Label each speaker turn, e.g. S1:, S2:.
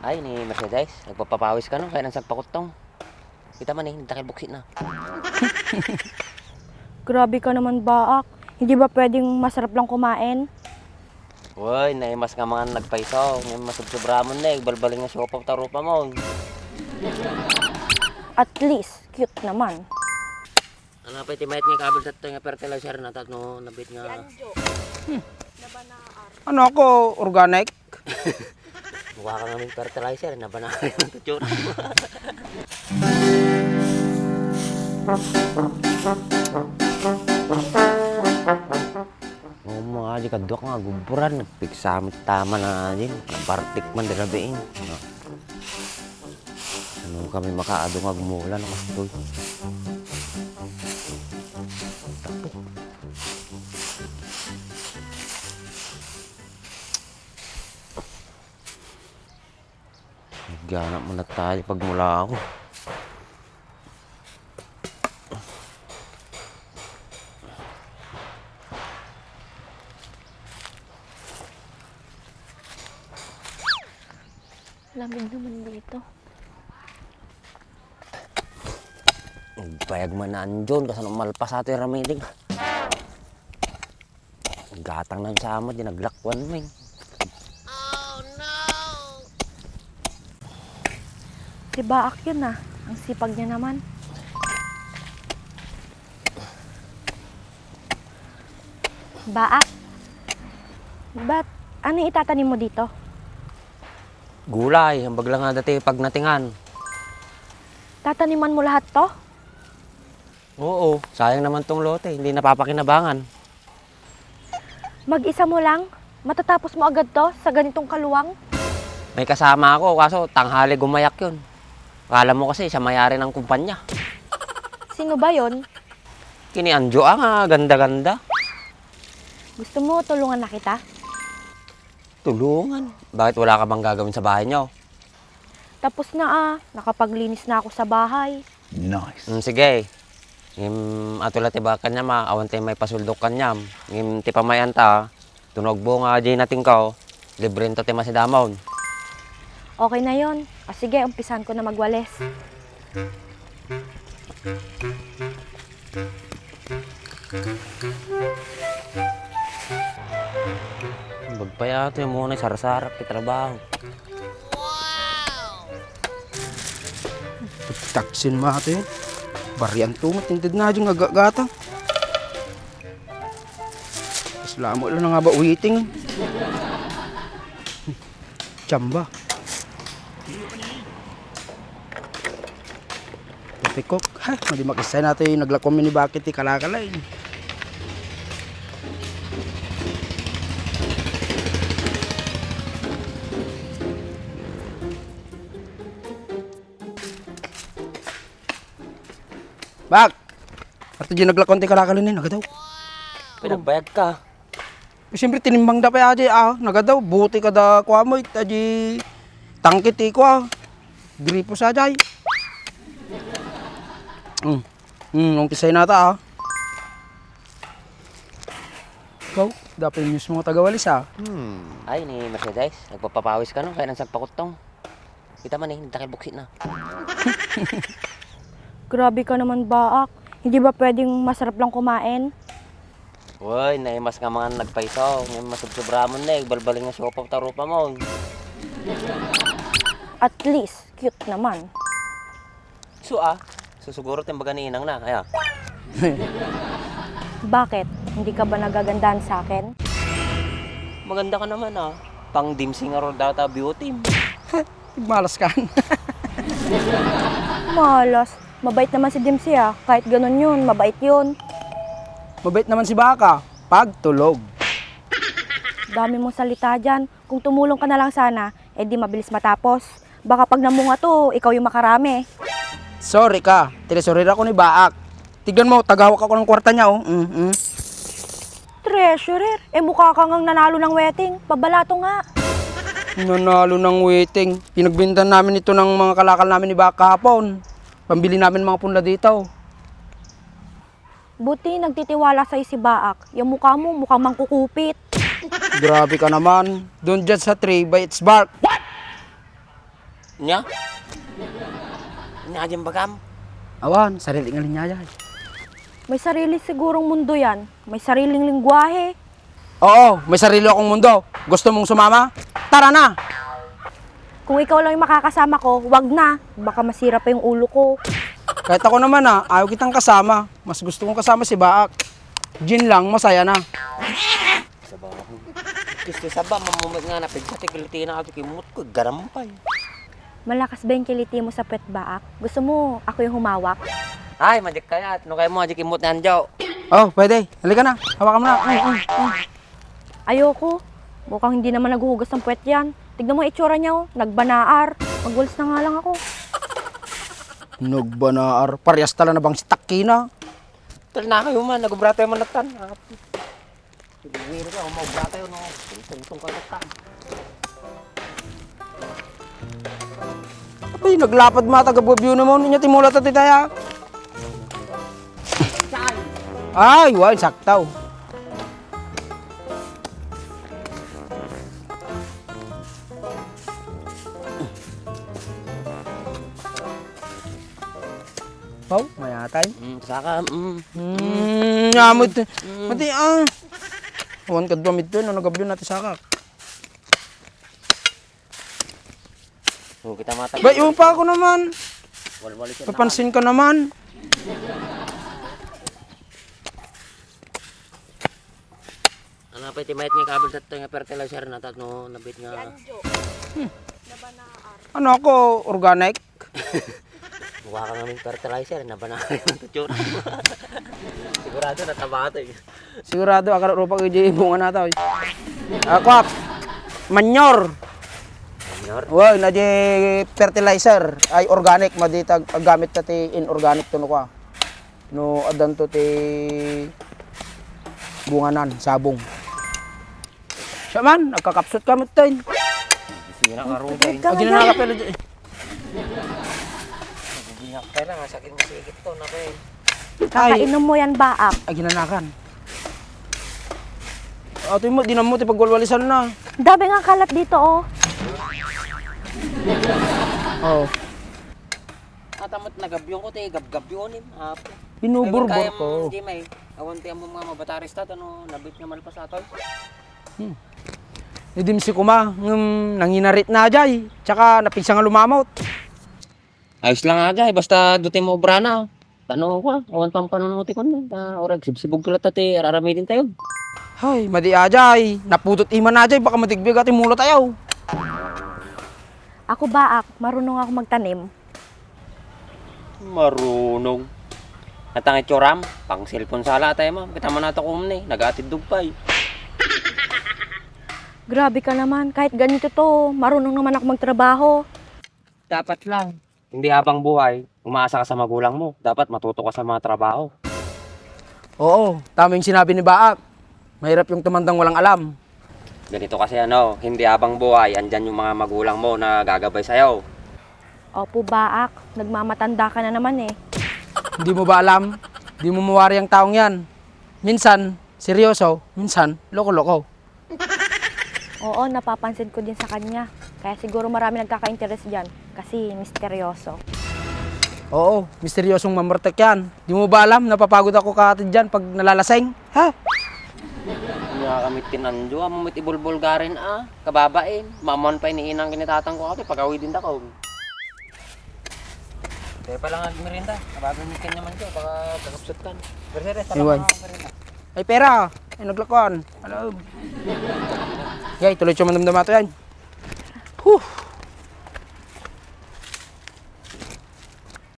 S1: Ay, ni Mercedes, nagpapapawis ka no, kaya nang sagpakutong. Kita man eh, nagtakil buksit na.
S2: Grabe ka naman, Baak. Hindi ba pwedeng masarap lang kumain?
S1: Uy, naimas nga mga nagpaisaw. Ngayon masubsobramon na eh, balbaling nga siopaw tarupa mo.
S2: At least, cute naman.
S1: Ano pa iti mayat nga kabel sa ito nga fertilizer na no, nabit nga.
S3: Ano ako, organic?
S1: Mukha ka namin fertilizer, nabanari ang tutsura mo. Oo mga di kadwak nga guburan, nagpiksamit tama na din, nabartik man dalabiin. Ano kami makaado nga gumulan ako doy. Takbo. Ganap mo na tayo pag mula ako.
S2: Lamig naman dito.
S1: Bayag man na andyon, kasi malpas ato yung ramiling. Gatang ng sama, di naglakwan mo eh.
S2: Si Baak yun ah. Ang sipag niya naman. Baak? Ba't ano yung itatanim mo dito?
S1: Gulay, hambag lang nga dati pag natingan.
S2: Tataniman mo lahat to?
S1: Oo, sayang naman tong lote, hindi napapakinabangan.
S2: Mag-isa mo lang? Matatapos mo agad to sa ganitong kaluwang?
S1: May kasama ako, kaso tanghali gumayak yun. Akala mo kasi siya mayari ng kumpanya.
S2: Sino ba yon?
S1: Kini Anjo nga, ganda-ganda.
S2: Gusto mo tulungan na kita?
S1: Tulungan. Bakit wala ka bang gagawin sa bahay niyo?
S2: Tapos na ah. Nakapaglinis na ako sa bahay.
S3: Nice.
S1: Sige. Atulat iba kanya ma, awan tayo may pasuldok kanyam. Ti pamayan ta, tunog bo nga di natin ka, libre to tema si Damon.
S2: Okay na yon. O sige, umpisan ko na magwalis.
S1: Bagpayato yung muna sarap-sarap yung trabaho.
S3: Taksin mo ito yun. Barian tungat, hindi na dyan gagata. Islamo lang nga ba uwiting. Chamba. Pikok. Ha, mali makisay natin yung naglakom ni bakit kalakalay. Bak! Ato dyan naglakon ti kalakalinin, nagadaw.
S1: Pinagbayag ka.
S3: Siyempre tinimbang da pa aja nagadaw. Buti ka da kuha mo, itaji tangkit ko gripo sa ajay. Umpisay na ta Ikaw, dapat yung news mga tagawalis
S1: Ay, ni Mercedes, nagpapapawis ka no, kaya nang sagpakutong. Kita man eh, nagtakil buksit na.
S2: Grabe ka naman, Baak. Hindi ba pwedeng masarap lang kumain?
S1: Uy, naimas nga mga nagpaisaw. Ngayon masubsobramon na eh, balbaling nga siopaw tarupa mo.
S2: At least, cute naman.
S1: Susuguro tayong baga ni Inang na, kaya.
S2: Bakit? Hindi ka ba nagagandahan sa akin?
S1: Maganda ka naman Pang dimsing nga rodata beauty.
S3: Malas ka.
S2: Malas. Mabait naman si Dimsy ah. Kahit ganun yun, mabait yun.
S3: Mabait naman si Baka, pagtulog.
S2: Dami mong salita dyan. Kung tumulong ka na lang sana, di mabilis matapos. Baka pag namunga to, ikaw yung makarami.
S3: Sorry ka, tinesorera ko ni Baak. Tignan mo, tagawak ako ng kwarta niya
S2: Treasurer, mukha ka ngang nanalo ng wedding. Pabalato nga.
S3: Nanalo ng waiting. Pinagbintan namin ito ng mga kalakal namin ni Baka kahapon. Pambili namin mga punla dito.
S2: Buti nagtitiwala sa'yo si Baak. Yung mukha mo, mukhang mangkukupit.
S3: Grabe ka naman. Doon dyan sa tree by its bark.
S1: Nya? Nya dyan bagam?
S3: Awan, sarili nga linya Jay.
S2: May sarili sigurong mundo yan. May sariling lingwahe.
S3: Oo, may sarili akong mundo. Gusto mong sumama? Tara na!
S2: Kung ikaw lang yung makakasama ko, wag na. Baka masira pa yung ulo ko.
S3: Kahit ako naman ayaw kitang kasama. Mas gusto kong kasama si Baak. Gin lang, masaya na.
S1: Sabaw ako. Gusto sabah, mamumit nga na pagkati kiliti na ako kimut ko, garampay.
S2: Malakas ba yung kiliti mo sa pet baak? Gusto mo ako yung humawak?
S1: Ay, majik kaya. Ano kayo mo, majik imut na anjaw.
S3: Oh, pwede. Halika na. Hawakan mo na.
S2: Ayoko. Mukhang hindi naman naghuhugas ng puwet yan. Tignan mo yung itsura niya, oh. Nagbanaar. Magwalis na nga lang ako.
S3: Nagbanaar. Parehas tala na bang si Takina?
S1: Tal na kayo man, nagubrata yung manatan. Hindi ka, umagubrata yun. Tungtong ka natan.
S3: Ay, naglapad mata gabagabyo naman. Inya timulat at itaya. Ay, wow, saktaw. Wow, mayatay.
S1: Saka,
S3: Nyamot. Mati, Awan ka damit doon, nagabyo natin sakak.
S1: Kung kita matag.
S3: Ba, yung pa ako naman.
S1: Walwali siya.
S3: Papansin ka naman.
S1: Ano pa iti mayat nga kabel sa ito nga fertilizer na tatno nabit nga.
S3: Ano ako, organic?
S1: Mukha ka namin fertilizer, nabanakay mo ito tsura. Sigurado nataba ito eh.
S3: Sigurado, akara rupa ko yung bunga na ito. Akwap, manure.
S1: Senyor,
S3: Wow, na di fertilizer ay organic maditag gamit ta ti inorganic to no kwa. No adan to ti bunganan sabong. Siya man nagkakapsot ka mo tayo.
S1: sira ka ruday.
S2: Ka
S3: Agi
S2: nga
S3: na
S2: dyan.
S3: nakapelo di.
S1: Biyak ka lang, sakit mo sigit to na kayo.
S2: Kakainom mo yan baak.
S3: Agi na nakan. Ato mo dinam mo ti pagwalwalisan na.
S2: Dami nga kalat dito, oh.
S3: Oh,
S1: Atamot nagabyong ko te, gabgabyon him.
S3: binuburbor ko.
S1: Hindi may. Awan ti mo mga mabataris ta ano, nabit nga malpas ato.
S3: Idim si kuma nanginarit na jay. Tsaka napigsa nga lumamot.
S1: Ayos lang aga, basta dutin mo obra na. Tano ko, awan pang panunuti ko na. Orag, sibsibog ko lang tate, raramidin tayo.
S3: Hay, madi ajay. Naputot iman na jay baka matigbig at imulo tayo.
S2: Ako baak, marunong ako magtanim.
S1: Marunong. At ang itsuram, pang cellphone sala tayo ma'am. Kita mo na ito kumni, nag-atid dugpay.
S2: Grabe ka naman, kahit ganito to, marunong naman ako magtrabaho.
S1: Dapat lang. Hindi habang buhay, umaasa ka sa magulang mo. Dapat matuto ka sa mga trabaho.
S3: Oo, tama yung sinabi ni Baak. Mahirap yung tumandang walang alam.
S1: Ganito kasi ano, hindi habang buhay, andyan yung mga magulang mo na gagabay sa'yo.
S2: Opo baak, nagmamatanda ka na naman eh.
S3: Hindi mo ba alam? Hindi mo mawari ang taong yan. Minsan, seryoso. Minsan, loko-loko.
S2: Oo, napapansin ko din sa kanya. Kaya siguro marami nagkaka-interest dyan. Kasi misteryoso.
S3: Oo, misteryosong mamartek yan. Hindi mo ba alam? Napapagod ako katid dyan pag nalalaseng. Ha?
S1: Hindi ka kami tinanjo, mamit ibulbul ka rin kababain. Mamon pa iniinang kinitatang ko kasi pag-awi din ako. Kaya pa lang ang merinda, kababinikin naman ko, baka kakapsot ka. Pero
S3: Iwan. Ay, pera. Ay, naglakuan. Alam. Yay, tuloy siya mandamdama ito yan. Huh.